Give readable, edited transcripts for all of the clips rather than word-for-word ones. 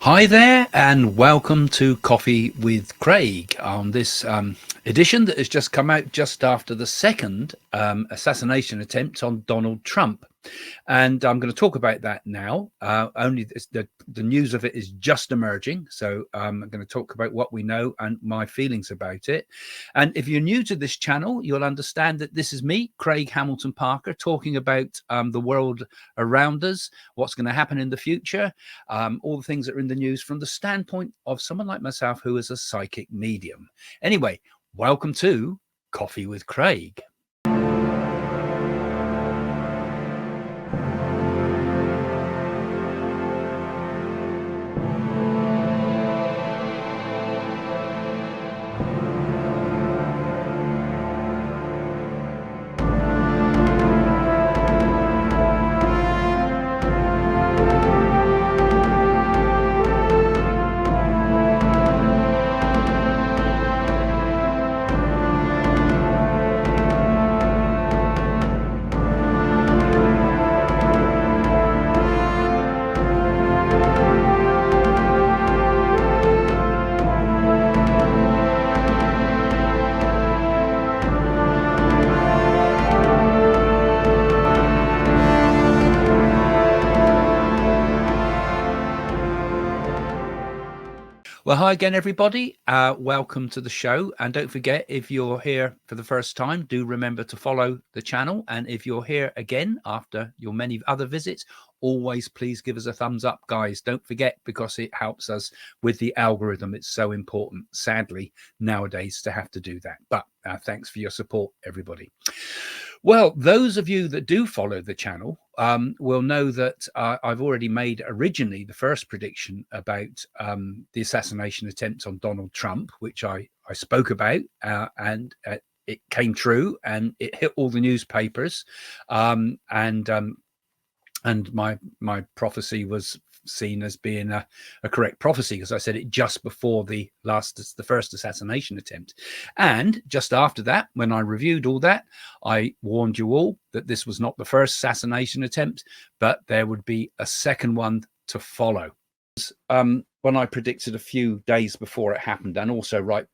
Hi there, and welcome to Coffee with Craig on this edition that has just come out just after the second assassination attempt on Donald Trump. And I'm going to talk about that now. Only the news of it is just emerging. So I'm going to talk about what we know and my feelings about it. And if you're new to this channel, you'll understand that this is me, Craig Hamilton Parker, talking about the world around us, what's going to happen in the future, all the things that are in the news from the standpoint of someone like myself who is a psychic medium. Anyway, welcome to Coffee with Craig. Well, hi again, everybody. Welcome to the show. And don't forget, if you're here for the first time, do remember to follow the channel. And if you're here again after your many other visits, always please give us a thumbs up, guys. Don't forget, because it helps us with the algorithm. It's so important, sadly, nowadays to have to do that. But thanks for your support, everybody. Well, those of you that do follow the channel will know that I've already made originally the first prediction about the assassination attempt on Donald Trump, which I spoke about, and it came true and it hit all the newspapers, and my prophecy was seen as being a correct prophecy, because I said it just before the first assassination attempt. And just after that, when I reviewed all that, I warned you all that this was not the first assassination attempt, but there would be a second one to follow. When I predicted a few days before it happened, and also right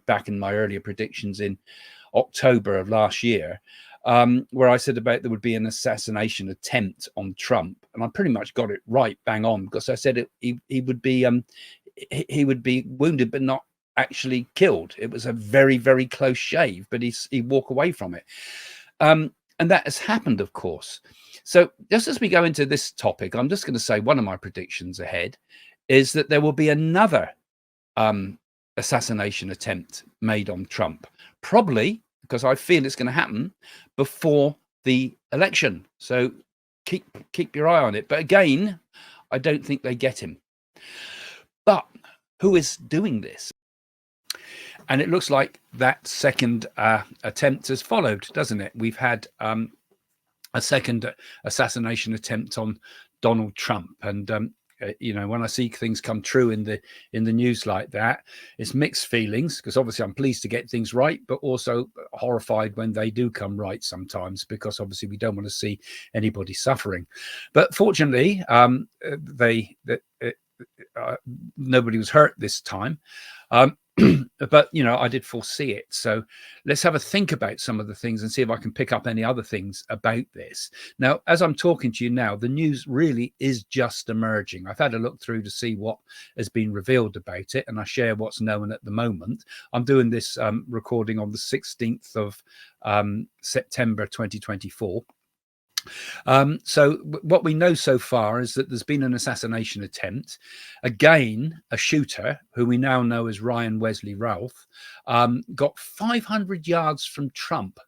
back in my earlier predictions in October of last year, where I said about there would be an assassination attempt on Trump, and I pretty much got it right, bang on, because I said he would be wounded but not actually killed. It was a very, very close shave, but he'd walk away from it, and that has happened, of course. So just as we go into this topic, I'm just going to say one of my predictions ahead is that there will be another assassination attempt made on Trump, probably because I feel it's going to happen before the election. So keep your eye on it. But again, I don't think they get him. But who is doing this? And it looks like that second attempt has followed, doesn't it? We've had a second assassination attempt on Donald Trump, and when I see things come true in the news like that, it's mixed feelings, because obviously I'm pleased to get things right, but also horrified when they do come right sometimes, because obviously we don't want to see anybody suffering. But fortunately, nobody was hurt this time. But I did foresee it. So let's have a think about some of the things and see if I can pick up any other things about this. Now, as I'm talking to you now, the news really is just emerging. I've had a look through to see what has been revealed about it, and I share what's known at the moment. I'm doing this recording on the 16th of September 2024. So what we know so far is that there's been an assassination attempt. Again, a shooter, who we now know as Ryan Wesley Routh, got 500 yards from Trump.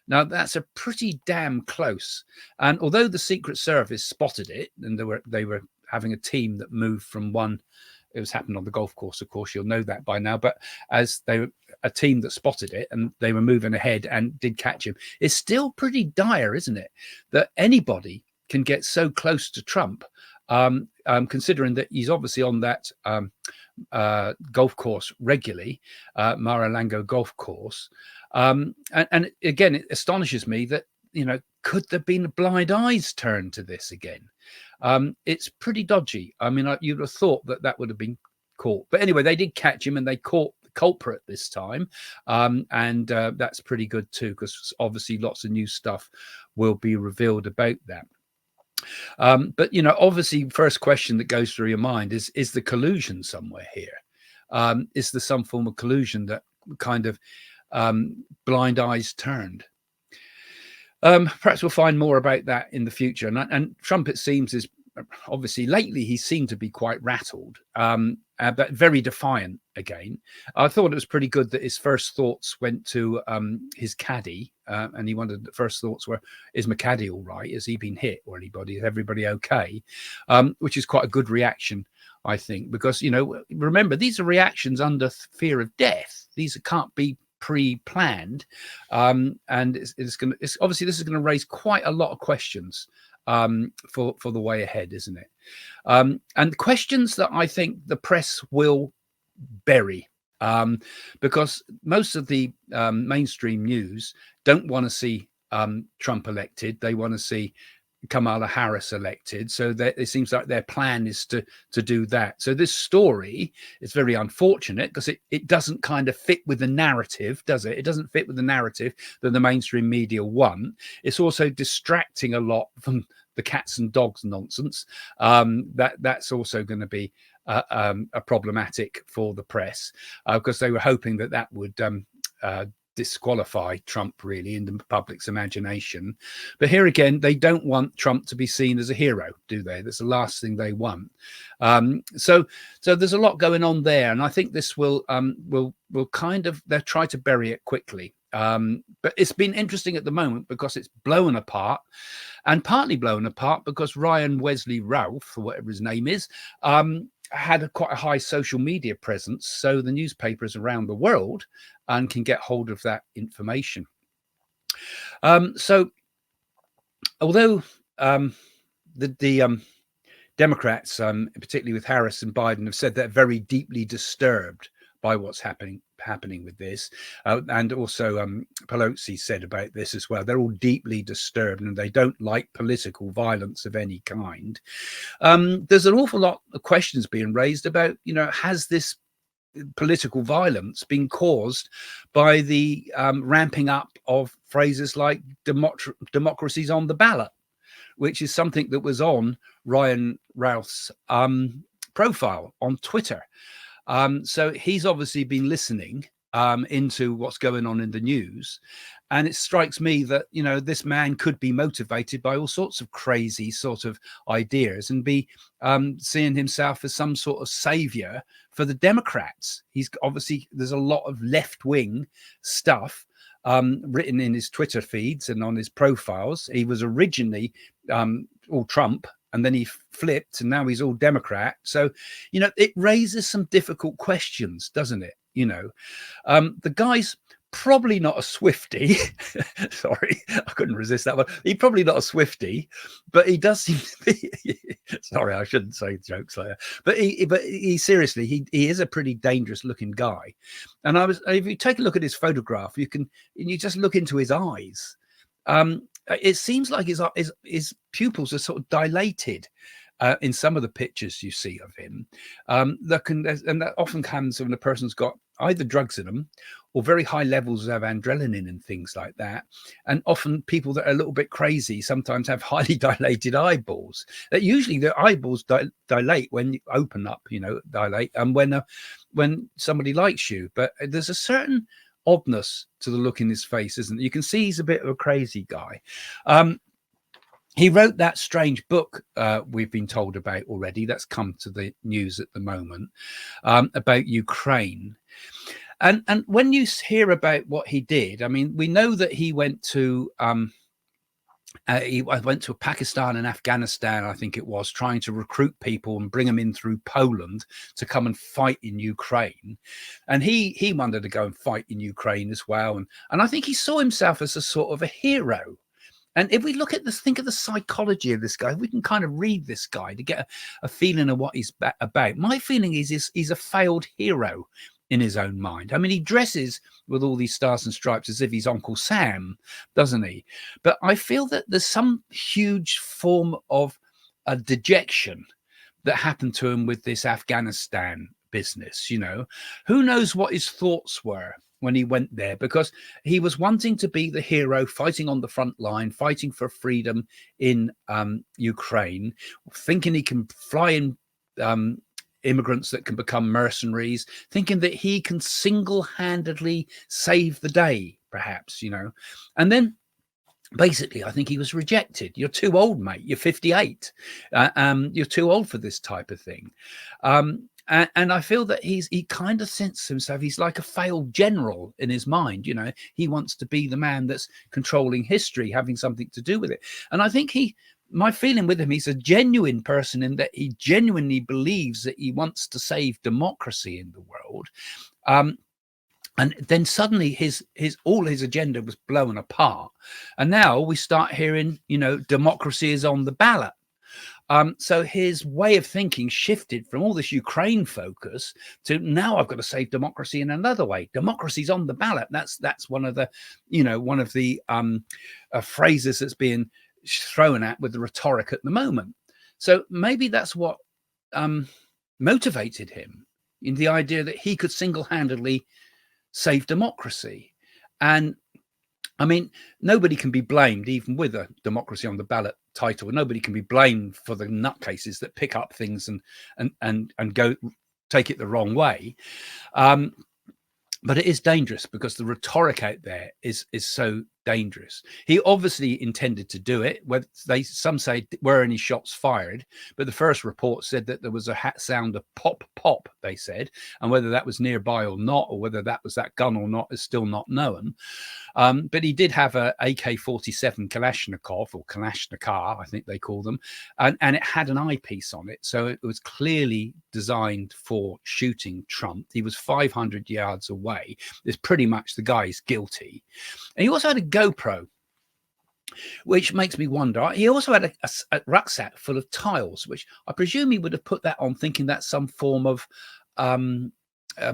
Now, that's a pretty damn close. And although the Secret Service spotted it, and they were having a team that moved from one, it was happening on the golf course, of course, you'll know that by now, but as they were a team that spotted it and they were moving ahead and did catch him, it's still pretty dire, isn't it, that anybody can get so close to Trump, considering that he's obviously on that golf course regularly, Mar-a-Lago golf course. And again, it astonishes me that, could there have been blind eyes turned to this again? it's pretty dodgy. I mean, you'd have thought that would have been caught. But anyway, they did catch him and they caught the culprit this time. And that's pretty good too, because obviously lots of new stuff will be revealed about that. But, you know, obviously, first question that goes through your mind is the collusion somewhere here? Is there some form of collusion that kind of blind eyes turned? Perhaps we'll find more about that in the future. And Trump, it seems, is obviously lately he seemed to be quite rattled, but very defiant again. I thought it was pretty good that his first thoughts went to his caddy, and he wondered, the first thoughts were, is my caddy all right? Has he been hit or anybody? Is everybody okay? Which is quite a good reaction, I think, because, you know, remember, these are reactions under fear of death. These can't be pre-planned, and it's obviously this is going to raise quite a lot of questions for the way ahead, isn't it? And questions that I think the press will bury, because most of the mainstream news don't want to see Trump elected. They want to see Kamala Harris elected. So it seems like their plan is to do that. So this story is very unfortunate because it doesn't kind of fit with the narrative, does it? It doesn't fit with the narrative that the mainstream media want. It's also distracting a lot from the cats and dogs nonsense. That's also going to be a problematic for the press, because they were hoping that would disqualify Trump really in the public's imagination. But here again, they don't want Trump to be seen as a hero, do they? That's the last thing they want. So there's a lot going on there, and I think this will kind of, they'll try to bury it quickly. But it's been interesting at the moment because it's blown apart, and partly blown apart because Ryan Wesley Routh, or whatever his name is, had quite a high social media presence, so the newspapers around the world can get hold of that information. So although the Democrats, particularly with Harris and Biden, have said they're very deeply disturbed by what's happening with this, and also Pelosi said about this as well. They're all deeply disturbed and they don't like political violence of any kind. There's an awful lot of questions being raised about, you know, has this political violence been caused by the ramping up of phrases like democracy's on the ballot, which is something that was on Ryan Routh's profile on Twitter. So he's obviously been listening into what's going on in the news. And it strikes me that, you know, this man could be motivated by all sorts of crazy sort of ideas and be seeing himself as some sort of savior for the Democrats. He's obviously, there's a lot of left-wing stuff written in his Twitter feeds and on his profiles. He was originally all Trump, and then he flipped, and now he's all Democrat. So, you know, it raises some difficult questions, doesn't it? You know, the guy's probably not a Swiftie. Sorry, I couldn't resist that one. He's probably not a Swiftie, but he does seem to be. Sorry, I shouldn't say jokes like that. But he seriously, he is a pretty dangerous looking guy. And if you take a look at his photograph, you just look into his eyes. It seems like his pupils are sort of dilated in some of the pictures you see of him. That often comes when a person's got either drugs in them or very high levels of adrenaline and things like that. And often people that are a little bit crazy sometimes have highly dilated eyeballs. That usually the eyeballs dilate when you open up, you know, dilate, and when somebody likes you. But there's a certain oddness to the look in his face, isn't it? You can see he's a bit of a crazy guy. He wrote that strange book we've been told about already, that's come to the news at the moment, about Ukraine. And when you hear about what he did, I mean, we know that he went to Pakistan and Afghanistan, I think it was, trying to recruit people and bring them in through Poland to come and fight in Ukraine. And he wanted to go and fight in Ukraine as well. And I think he saw himself as a sort of a hero. And if we look at this, think of the psychology of this guy, we can kind of read this guy to get a feeling of what he's about. My feeling is he's a failed hero in his own mind. I mean, he dresses with all these stars and stripes as if he's Uncle Sam, doesn't he? But I feel that there's some huge form of a dejection that happened to him with this Afghanistan business. Who knows what his thoughts were when he went there, because he was wanting to be the hero, fighting on the front line, fighting for freedom in Ukraine, thinking he can fly in immigrants that can become mercenaries, thinking that he can single-handedly save the day, perhaps, and then basically, I think he was rejected. You're too old, mate. You're 58. You're too old for this type of thing. And I feel that he kind of thinks himself, he's like a failed general in his mind. He wants to be the man that's controlling history, having something to do with it. And I think my feeling with him, he's a genuine person in that he genuinely believes that he wants to save democracy in the world. And then suddenly all his agenda was blown apart. And now we start hearing, democracy is on the ballot. So his way of thinking shifted from all this Ukraine focus to now I've got to save democracy in another way. Democracy's on the ballot. That's one of the, phrases that's being thrown at with the rhetoric at the moment. So maybe that's what motivated him, in the idea that he could single-handedly save democracy. And I mean, nobody can be blamed, even with a democracy on the ballot title. Nobody can be blamed for the nutcases that pick up things and go take it the wrong way. But it is dangerous because the rhetoric out there is so dangerous. He obviously intended to do it. Some say were any shots fired, but the first report said that there was a sound of pop, pop, they said, and whether that was nearby or not, or whether that was that gun or not, is still not known. But he did have a AK-47 Kalashnikov, or Kalashnikar, I think they call them, and it had an eyepiece on it. So it was clearly designed for shooting Trump. He was 500 yards away. It's pretty much the guy is guilty. And he also had a GoPro, which makes me wonder. He also had a rucksack full of tiles, which I presume he would have put that on thinking that's some form of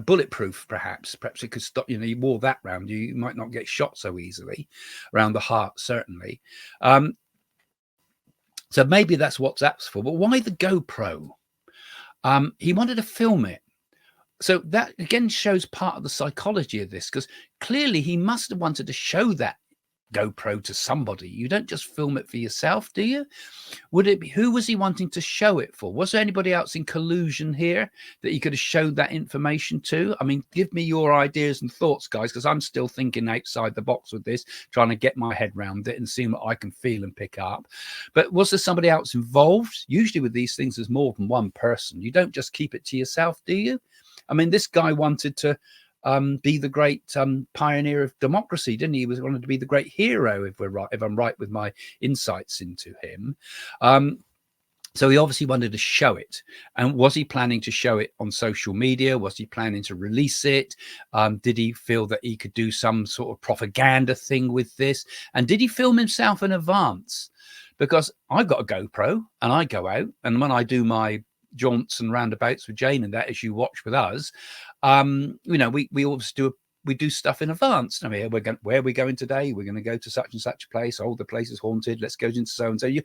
bulletproof, perhaps it could stop, he wore that round you might not get shot so easily around the heart, certainly. So maybe that's what that's for. But why the GoPro? He wanted to film it. So that again shows part of the psychology of this, because clearly he must have wanted to show that GoPro to somebody. You don't just film it for yourself, do you? Would it be, who was he wanting to show it for? Was there anybody else in collusion here that he could have showed that information to? I mean, give me your ideas and thoughts, guys, because I'm still thinking outside the box with this, trying to get my head around it and seeing what I can feel and pick up. But was there somebody else involved? Usually with these things, there's more than one person. You don't just keep it to yourself, do you? I mean, this guy wanted to be the great pioneer of democracy, didn't he? He wanted to be the great hero, if I'm right with my insights into him. So he obviously wanted to show it. And was he planning to show it on social media? Was he planning to release it? Did he feel that he could do some sort of propaganda thing with this? And did he film himself in advance? Because I've got a GoPro and I go out, and when I do my jaunts and roundabouts with Jane and that, as you watch with us, we always do stuff in advance. I mean, where are we going today? We're going to go to such and such a place. Oh, the place is haunted. Let's go into so and so. You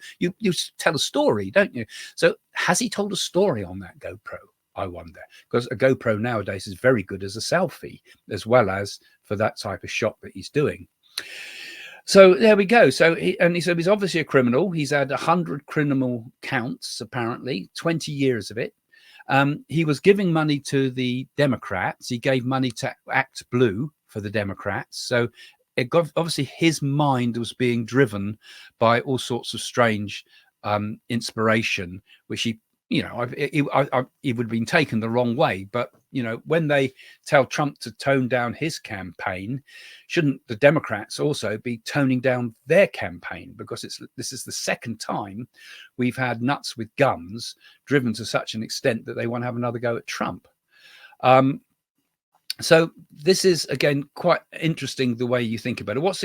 tell a story, don't you? So has he told a story on that GoPro? I wonder, because a GoPro nowadays is very good as a selfie, as well as for that type of shot that he's doing. So there we go. So he's obviously a criminal. He's had 100 criminal counts, apparently, 20 years of it. He was giving money to the Democrats. He gave money to Act Blue for the Democrats. So obviously his mind was being driven by all sorts of strange inspiration, which he would have been taken the wrong way. But, when they tell Trump to tone down his campaign, shouldn't the Democrats also be toning down their campaign? Because this is the second time we've had nuts with guns driven to such an extent that they want to have another go at Trump. So this is, again, quite interesting the way you think about it. Where's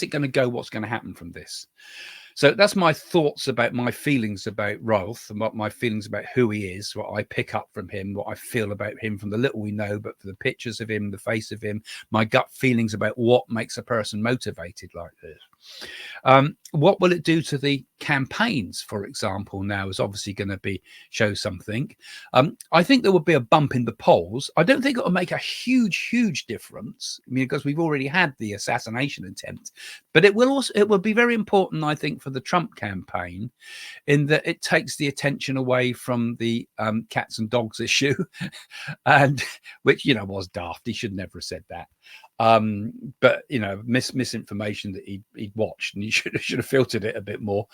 it going to go? What's going to happen from this? So that's my thoughts about my feelings about Routh and what my feelings about who he is, what I pick up from him, what I feel about him from the little we know, but for the pictures of him, the face of him, my gut feelings about what makes a person motivated like this. What will it do to the campaigns, for example, now is obviously going to show something. I think there will be a bump in the polls. I don't think it will make a huge difference. I mean, because we've already had the assassination attempt, but it will be very important, I think, for the Trump campaign, in that it takes the attention away from the cats and dogs issue, and which, you know, was daft. He should never have said that. But you know, misinformation that he'd watched, and he should have filtered it a bit more.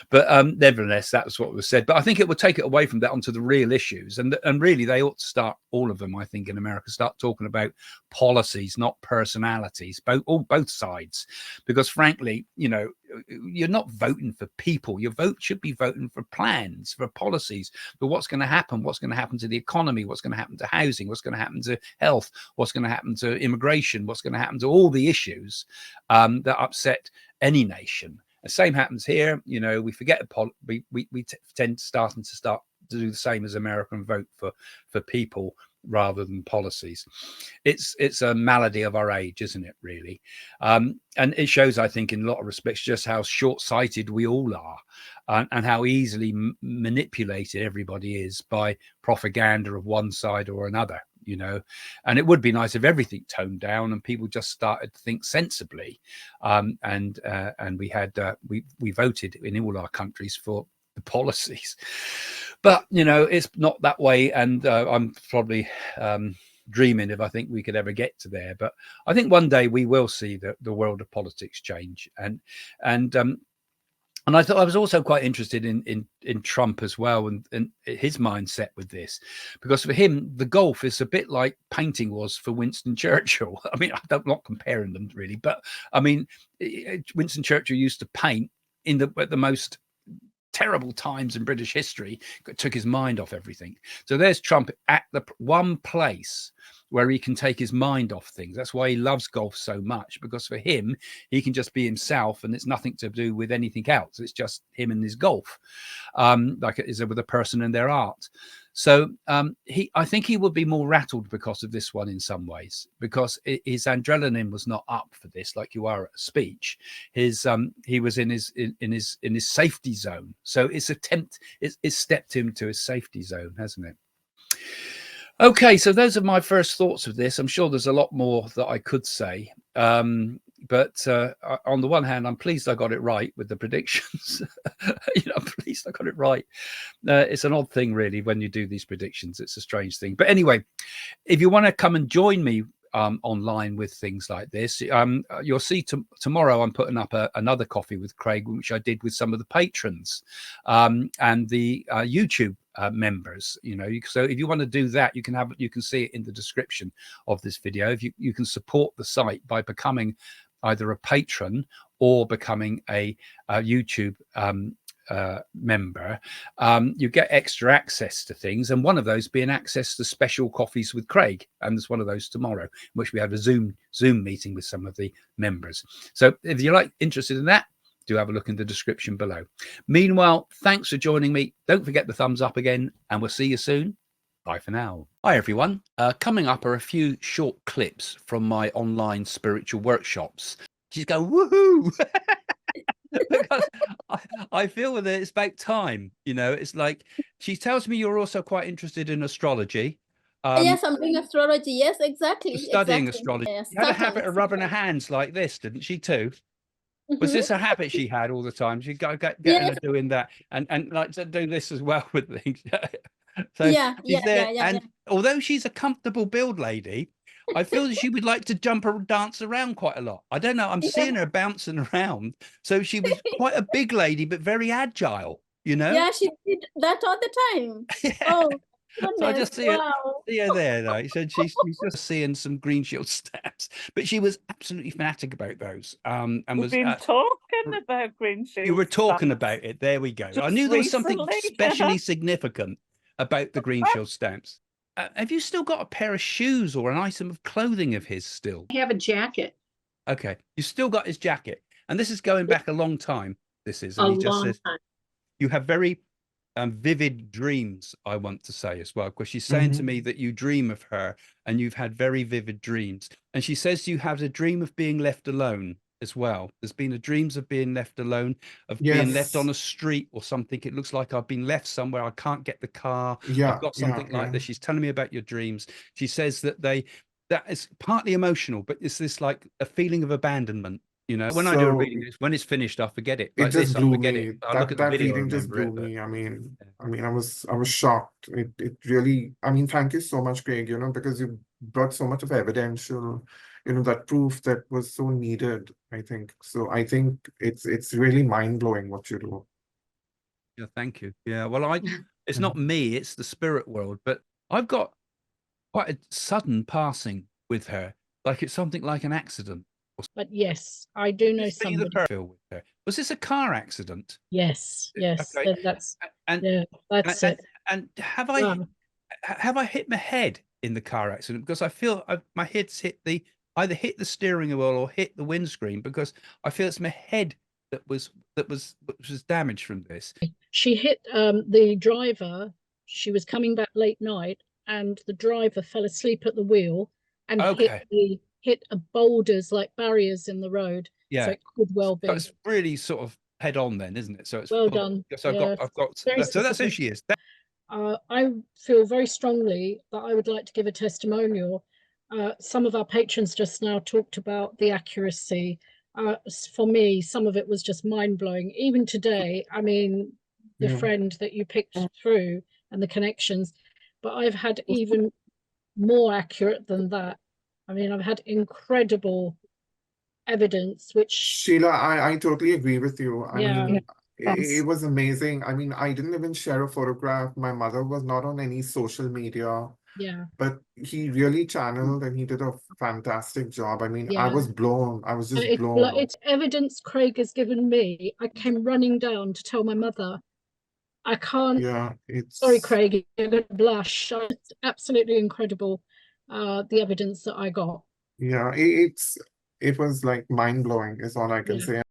But nevertheless, that was what was said. But I think it would take it away from that onto the real issues, and really they ought to start, all of them, I think, in America, start talking about policies, not personalities, both sides, because frankly, you know, you're not voting for people. Your vote should be voting for plans, for policies, for what's going to happen to the economy, what's going to happen to housing, what's going to happen to health, what's going to happen to immigration, what's going to happen to all the issues that upset any nation. The same happens here. You know, we forget we tend to do the same as America and vote for people rather than policies. It's a malady of our age, isn't it, really? And it shows, I think, in a lot of respects, just how short-sighted we all are, and how easily manipulated everybody is by propaganda of one side or another, you know. And it would be nice if everything toned down and people just started to think sensibly. And we voted in all our countries for the policies, but you know, it's not that way. And I'm probably dreaming if I think we could ever get to there, but I think one day we will see the world of politics change. And I thought I was also quite interested in Trump as well, and his mindset with this, because for him the golf is a bit like painting was for Winston Churchill. I mean, I'm not comparing them really, but I mean, Winston Churchill used to paint at the most terrible times in British history, took his mind off everything. So there's Trump at the one place where he can take his mind off things. That's why he loves golf so much, because for him, he can just be himself and it's nothing to do with anything else. It's just him and his golf, like it is with a person and their art. So I think he would be more rattled because of this one in some ways, because his adrenaline was not up for this, like you are at a speech. He was in his safety zone. So it's stepped him to his safety zone, hasn't it? Okay, so those are my first thoughts of this. I'm sure there's a lot more that I could say. But on the one hand, I'm pleased I got it right with the predictions. You know, I'm pleased I got it right. It's an odd thing, really, when you do these predictions. It's a strange thing. But anyway, if you want to come and join me online with things like this, you'll see tomorrow I'm putting up another Coffee with Craig, which I did with some of the patrons and the YouTube members. You know, so if you want to do that, you can see it in the description of this video. If you can support the site by becoming either a patron or becoming a YouTube member, you get extra access to things, and one of those being access to special coffees with Craig, and there's one of those tomorrow in which we have a Zoom meeting with some of the members. So if you're interested in that, do have a look in the description below. Meanwhile, thanks for joining me. Don't forget the thumbs up again, and we'll see you soon. Bye for now. Hi everyone. Coming up are a few short clips from my online spiritual workshops. She's going woohoo. Because I feel that it's about time, you know. It's like she tells me you're also quite interested in astrology. Yes, I'm doing astrology. Yes, exactly. Studying astrology. Yes, She had a habit of rubbing her hands like this, didn't she too? Was this a habit she had all the time? She'd go get her doing that and like to do this as well with things. So she's there, and although she's a comfortable build lady, I feel that she would like to jump or dance around quite a lot. I don't know. I'm seeing her bouncing around. So she was quite a big lady, but very agile, you know? Yeah, she did that all the time. Oh, goodness. So I just see her there, though. So she's just seeing some green shield stamps, but she was absolutely fanatic about those. And was talking about green shield. You were talking about it. There we go. I knew there was something specially significant about the green shield stamps. Have you still got a pair of shoes or an item of clothing of his still? I have a jacket. Okay, you still got his jacket, and this is going back a long time. This is, and he just says, time. You have very vivid dreams, I want to say as well, because she's saying to me that you dream of her and you've had very vivid dreams. And she says you have a dream of being left alone. as well. There's been dreams of being left alone, of being left on Yes. a street or something. It looks like I've been left somewhere. I can't get the car. Yeah, I've got yeah, something like this. She's telling me about your dreams. She says that that is partly emotional, but it's this like a feeling of abandonment. You know, when I do a So reading, when it's finished, I forget it. it Like just this, I blew forget it. me. I look at the That video, I reading just remember blew it. But me. I mean, I was shocked. It really, I mean, thank you so much, Craig, you know, because you brought so much of evidential, you know, that proof that was so needed, I think. So I think it's really mind-blowing what you do. yeah, thank you. Yeah, well, it's Mhm. not me, it's the spirit world, but I've got quite a sudden passing with her, like it's something like an accident. But yes, I do know Just be the somebody. person with her. Was this a car accident? Yes, yes, Okay. that's And yeah, that's and, it. and have Wow. I hit my head in the car accident? Because I feel my head's hit either hit the steering wheel or hit the windscreen, because I feel it's my head that was damaged from this. She hit the driver. She was coming back late night, and the driver fell asleep at the wheel and Okay. hit a boulders like barriers in the road. Yeah. So it could well So be. it's really sort of head on then, isn't it? So it's Well done. So Yeah, I've got very so that's who specific. she is. I feel very strongly that I would like to give a testimonial. Some of our patrons just now talked about the accuracy. For me, some of it was just mind-blowing. Even today, I mean, the Yeah. friend that you picked through and the connections, but I've had even more accurate than that. I mean, I've had incredible evidence, which, Sheila, I totally agree with you. I yeah, mean, it was amazing. I mean, I didn't even share a photograph. My mother was not on any social media, yeah, but he really channeled and he did a fantastic job. I mean, I yeah. was blown. I was just It's blown. it's evidence Craig has given me. I came running down to tell my mother. I can't. Yeah, Sorry, it's Craig, you're going to blush. It's absolutely incredible, the evidence that I got. yeah, it was like mind blowing is all I can Yeah. say.